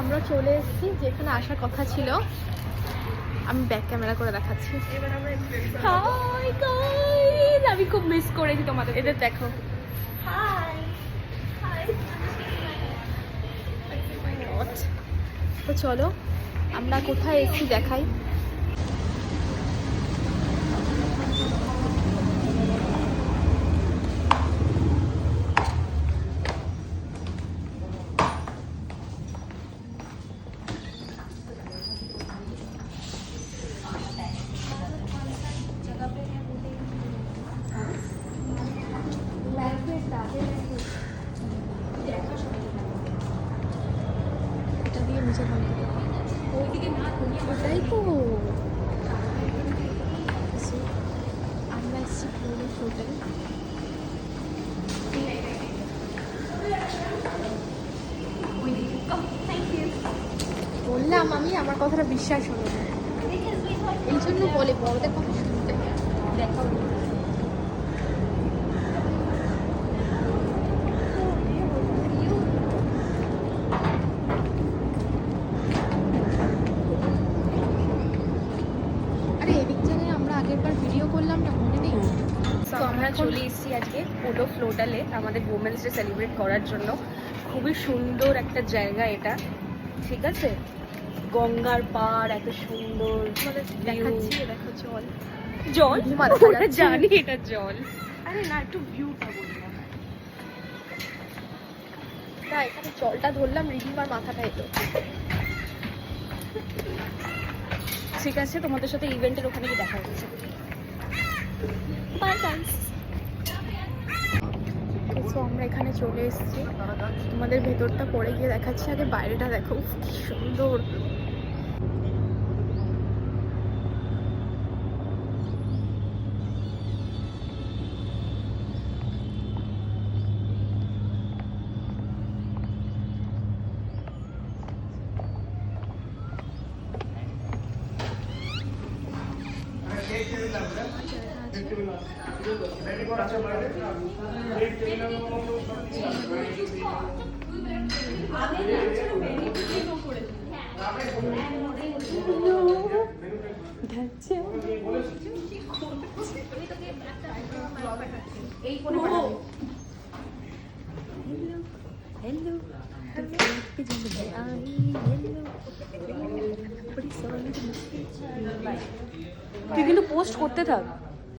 আমরা চলে এসেছি যেখানে আসার কথা ছিল। আমি ব্যাক ক্যামেরা করে দেখাচ্ছি। এবার আমরা হাই গাইস, আমি খুব মিস করেছি তোমাদের। এদের দেখো। High high. তো চলো আমরা কোথায় এসেছি দেখাই। এটা দিয়ে নিচে নামতে ওইদিকে না, ওটাই তো আমরা এসেছি পুরো হোটেল। বললাম আমি, আমার কথাটা বিশ্বাস হলো না, এই জন্য বলে বড়দের কথা শুনতে দেখা। আরে এদিক জায়গায় আমরা আগেরবার ভিডিও করলাম না, মনে নেই? তো আমরা চলে এসেছি আজকে পোলো ফ্লোটালে আমাদের ওমেন্স ডে সেলিব্রেট করার জন্য। খুবই সুন্দর একটা জায়গা এটা, ঠিক আছে? গঙ্গার পাড়, এত সুন্দর দেখাচ্ছি, দেখো জল। জল মাথা ওটা জানি এটা জল। আরে না, একটু ভিউটা বললাম। না এখানে জলটা ধরলাম, রিডিমার মাথাটা এলো। ঠিক আছে, তোমাদের সাথে ইভেন্টের ওখানে গিয়ে দেখা হচ্ছে। Bye guys. তো আমরা এখানে চলে এসেছি, তোমাদের ভেতরটা পরে গিয়ে দেখাচ্ছি। আগে বাইরেটা দেখো কি সুন্দর। তুই কিন্তু পোস্ট করতে থাক।